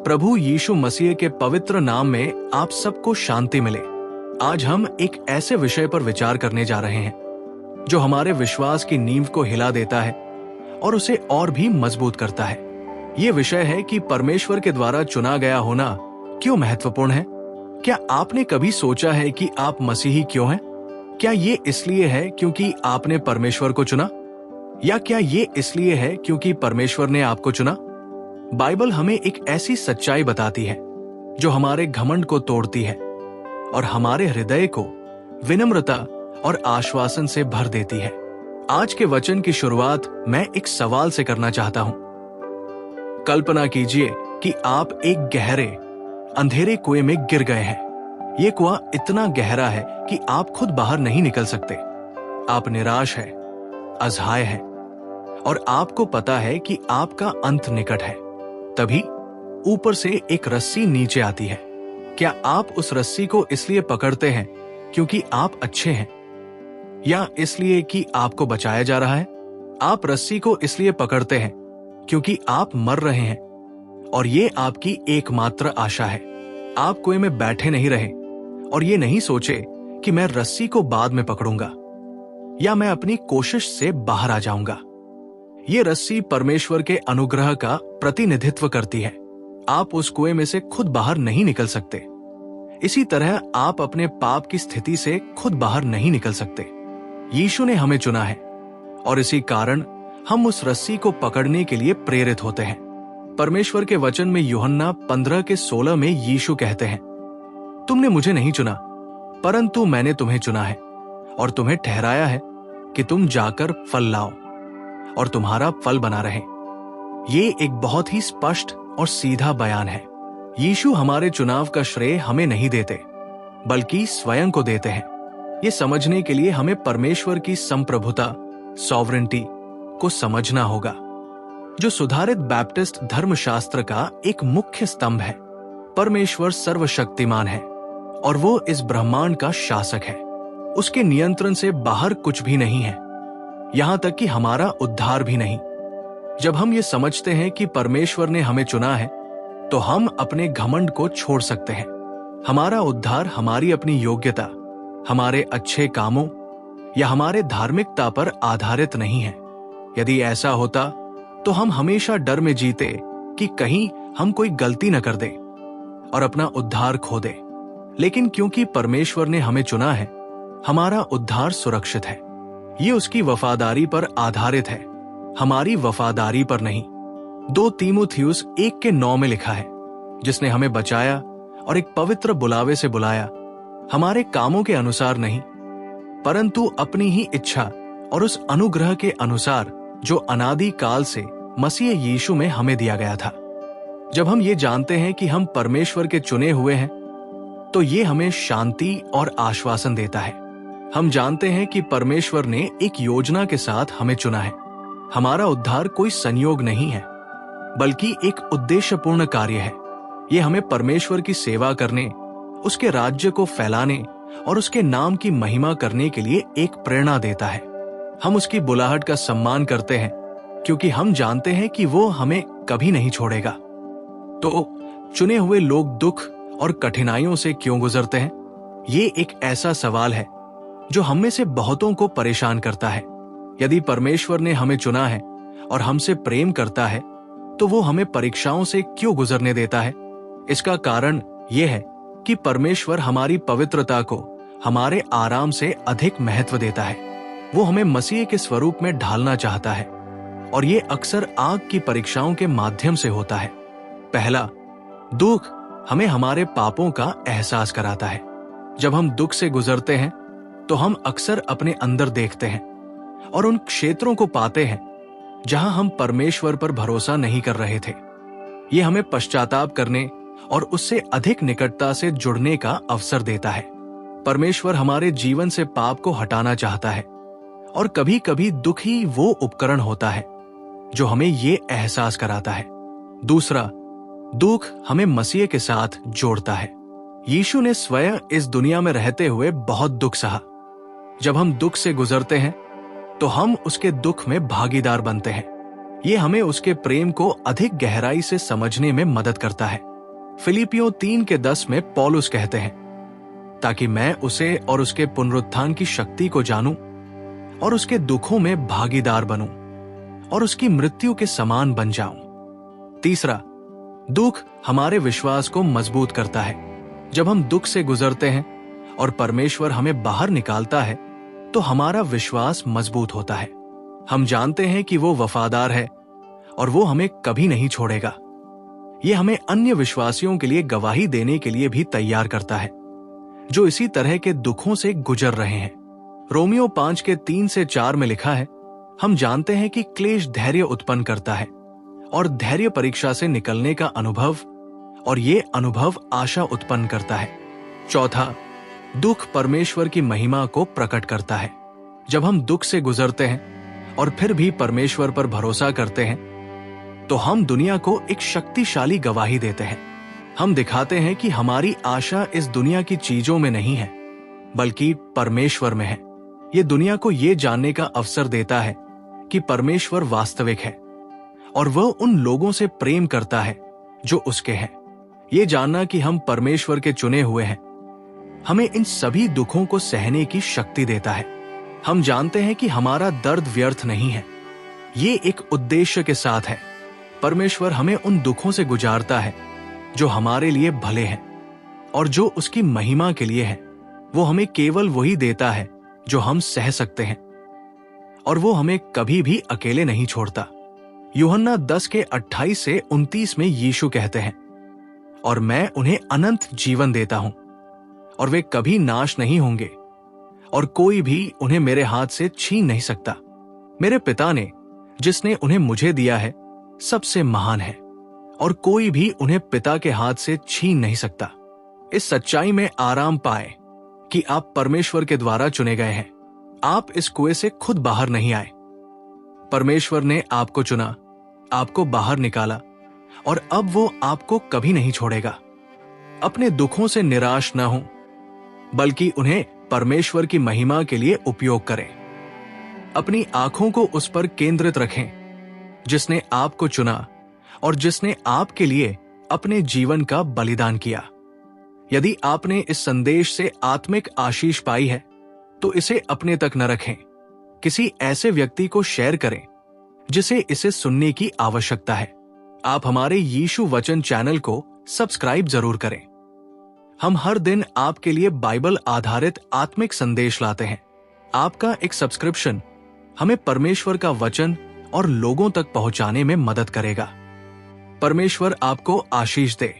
प्रभु यीशु मसीह के पवित्र नाम में आप सबको शांति मिले। आज हम एक ऐसे विषय पर विचार करने जा रहे हैं जो हमारे विश्वास की नींव को हिला देता है और उसे और भी मजबूत करता है। ये विषय है कि परमेश्वर के द्वारा चुना गया होना क्यों महत्वपूर्ण है। क्या आपने कभी सोचा है कि आप मसीही क्यों हैं? क्या ये इसलिए है क्योंकि आपने परमेश्वर को चुना, या क्या ये इसलिए है क्योंकि परमेश्वर ने आपको चुना? बाइबल हमें एक ऐसी सच्चाई बताती है जो हमारे घमंड को तोड़ती है और हमारे हृदय को विनम्रता और आश्वासन से भर देती है। आज के वचन की शुरुआत मैं एक सवाल से करना चाहता हूं। कल्पना कीजिए कि आप एक गहरे अंधेरे कुएं में गिर गए हैं। ये कुआं इतना गहरा है कि आप खुद बाहर नहीं निकल सकते। आप निराश हैं, असहाय हैं और आपको पता है कि आपका अंत निकट है। तभी ऊपर से एक रस्सी नीचे आती है। क्या आप उस रस्सी को इसलिए पकड़ते हैं क्योंकि आप अच्छे हैं, या इसलिए कि आपको बचाया जा रहा है? आप रस्सी को इसलिए पकड़ते हैं क्योंकि आप मर रहे हैं और ये आपकी एकमात्र आशा है। आप कुएं में बैठे नहीं रहे और ये नहीं सोचे कि मैं रस्सी को बाद में पकड़ूंगा या मैं अपनी कोशिश से बाहर आ जाऊंगा। ये रस्सी परमेश्वर के अनुग्रह का प्रतिनिधित्व करती है। आप उस कुएं में से खुद बाहर नहीं निकल सकते। इसी तरह आप अपने पाप की स्थिति से खुद बाहर नहीं निकल सकते। यीशु ने हमें चुना है और इसी कारण हम उस रस्सी को पकड़ने के लिए प्रेरित होते हैं। परमेश्वर के वचन में यूहन्ना 15:16 में यीशु कहते हैं, तुमने मुझे नहीं चुना, परंतु मैंने तुम्हें चुना है और तुम्हें ठहराया है कि तुम जाकर फल लाओ और तुम्हारा फल बना रहे। ये एक बहुत ही स्पष्ट और सीधा बयान है। यीशु हमारे चुनाव का श्रेय हमें नहीं देते, बल्कि स्वयं को देते हैं। ये समझने के लिए हमें परमेश्वर की संप्रभुता, सॉवरेंटी को समझना होगा, जो सुधारित बैप्टिस्ट धर्मशास्त्र का एक मुख्य स्तंभ है। परमेश्वर सर्वशक्तिमान है और वो इस ब्रह्मांड का शासक है। उसके नियंत्रण से बाहर कुछ भी नहीं है, यहां तक कि हमारा उद्धार भी नहीं। जब हम ये समझते हैं कि परमेश्वर ने हमें चुना है, तो हम अपने घमंड को छोड़ सकते हैं। हमारा उद्धार हमारी अपनी योग्यता, हमारे अच्छे कामों या हमारे धार्मिकता पर आधारित नहीं है। यदि ऐसा होता तो हम हमेशा डर में जीते कि कहीं हम कोई गलती न कर दे और अपना उद्धार खो दे। लेकिन क्योंकि परमेश्वर ने हमें चुना है, हमारा उद्धार सुरक्षित है। ये उसकी वफादारी पर आधारित है, हमारी वफादारी पर नहीं। 2 तीमुथियुस 1:9 में लिखा है, जिसने हमें बचाया और एक पवित्र बुलावे से बुलाया, हमारे कामों के अनुसार नहीं, परंतु अपनी ही इच्छा और उस अनुग्रह के अनुसार जो अनादि काल से मसीह यीशु में हमें दिया गया था। जब हम ये जानते हैं कि हम परमेश्वर के चुने हुए हैं, तो ये हमें शांति और आश्वासन देता है। हम जानते हैं कि परमेश्वर ने एक योजना के साथ हमें चुना है। हमारा उद्धार कोई संयोग नहीं है, बल्कि एक उद्देश्यपूर्ण कार्य है। ये हमें परमेश्वर की सेवा करने, उसके राज्य को फैलाने और उसके नाम की महिमा करने के लिए एक प्रेरणा देता है। हम उसकी बुलाहट का सम्मान करते हैं क्योंकि हम जानते हैं कि वो हमें कभी नहीं छोड़ेगा। तो चुने हुए लोग दुख और कठिनाइयों से क्यों गुजरते हैं? ये एक ऐसा सवाल है जो हम में से बहुतों को परेशान करता है। यदि परमेश्वर ने हमें चुना है और हमसे प्रेम करता है, तो वो हमें परीक्षाओं से क्यों गुजरने देता है? इसका कारण यह है कि परमेश्वर हमारी पवित्रता को हमारे आराम से अधिक महत्व देता है। वो हमें मसीह के स्वरूप में ढालना चाहता है और ये अक्सर आग की परीक्षाओं के माध्यम से होता है। पहला, दुख हमें हमारे पापों का एहसास कराता है। जब हम दुख से गुजरते हैं तो हम अक्सर अपने अंदर देखते हैं और उन क्षेत्रों को पाते हैं जहां हम परमेश्वर पर भरोसा नहीं कर रहे थे। ये हमें पश्चाताप करने और उससे अधिक निकटता से जुड़ने का अवसर देता है। परमेश्वर हमारे जीवन से पाप को हटाना चाहता है और कभी कभी दुख ही वो उपकरण होता है जो हमें ये एहसास कराता है। दूसरा, दुख हमें मसीह के साथ जोड़ता है। यीशु ने स्वयं इस दुनिया में रहते हुए बहुत दुख सहा। जब हम दुख से गुजरते हैं तो हम उसके दुख में भागीदार बनते हैं। ये हमें उसके प्रेम को अधिक गहराई से समझने में मदद करता है। फिलिपियों 3:10 में पौलुस कहते हैं, ताकि मैं उसे और उसके पुनरुत्थान की शक्ति को जानूं और उसके दुखों में भागीदार बनूं और उसकी मृत्यु के समान बन जाऊं। तीसरा, दुख हमारे विश्वास को मजबूत करता है। जब हम दुख से गुजरते हैं और परमेश्वर हमें बाहर निकालता है, तो हमारा विश्वास मजबूत होता है। हम जानते हैं कि वो वफादार है और वो हमें कभी नहीं छोड़ेगा। ये हमें अन्य विश्वासियों के लिए गवाही देने के लिए भी तैयार करता है, जो इसी तरह के दुखों से गुजर रहे हैं। रोमियो 5:3-4 में लिखा है, हम जानते हैं कि क्लेश धैर्य उत्पन्न करता है और धैर्य परीक्षा से निकलने का अनुभव, और ये अनुभव आशा उत्पन्न करता है। चौथा, दुख परमेश्वर की महिमा को प्रकट करता है। जब हम दुख से गुजरते हैं और फिर भी परमेश्वर पर भरोसा करते हैं, तो हम दुनिया को एक शक्तिशाली गवाही देते हैं। हम दिखाते हैं कि हमारी आशा इस दुनिया की चीजों में नहीं है, बल्कि परमेश्वर में है। ये दुनिया को ये जानने का अवसर देता है कि परमेश्वर वास्तविक है और वह उन लोगों से प्रेम करता है जो उसके हैं। ये जानना कि हम परमेश्वर के चुने हुए हैं, हमें इन सभी दुखों को सहने की शक्ति देता है। हम जानते हैं कि हमारा दर्द व्यर्थ नहीं है, ये एक उद्देश्य के साथ है। परमेश्वर हमें उन दुखों से गुजारता है जो हमारे लिए भले हैं और जो उसकी महिमा के लिए है। वो हमें केवल वही देता है जो हम सह सकते हैं, और वो हमें कभी भी अकेले नहीं छोड़ता। यूहन्ना 10:28-29 में यीशु कहते हैं, और मैं उन्हें अनंत जीवन देता हूं और वे कभी नाश नहीं होंगे और कोई भी उन्हें मेरे हाथ से छीन नहीं सकता। मेरे पिता ने, जिसने उन्हें मुझे दिया है, सबसे महान है और कोई भी उन्हें पिता के हाथ से छीन नहीं सकता। इस सच्चाई में आराम पाए कि आप परमेश्वर के द्वारा चुने गए हैं। आप इस कुएं से खुद बाहर नहीं आए। परमेश्वर ने आपको चुना, आपको बाहर निकाला, और अब वो आपको कभी नहीं छोड़ेगा। अपने दुखों से निराश न हो, बल्कि उन्हें परमेश्वर की महिमा के लिए उपयोग करें। अपनी आंखों को उस पर केंद्रित रखें जिसने आपको चुना और जिसने आपके लिए अपने जीवन का बलिदान किया। यदि आपने इस संदेश से आत्मिक आशीष पाई है, तो इसे अपने तक न रखें। किसी ऐसे व्यक्ति को शेयर करें जिसे इसे सुनने की आवश्यकता है। आप हमारे यीशु वचन चैनल को सब्सक्राइब जरूर करें। हम हर दिन आपके लिए बाइबल आधारित आत्मिक संदेश लाते हैं। आपका एक सब्सक्रिप्शन हमें परमेश्वर का वचन और लोगों तक पहुंचाने में मदद करेगा। परमेश्वर आपको आशीष दे।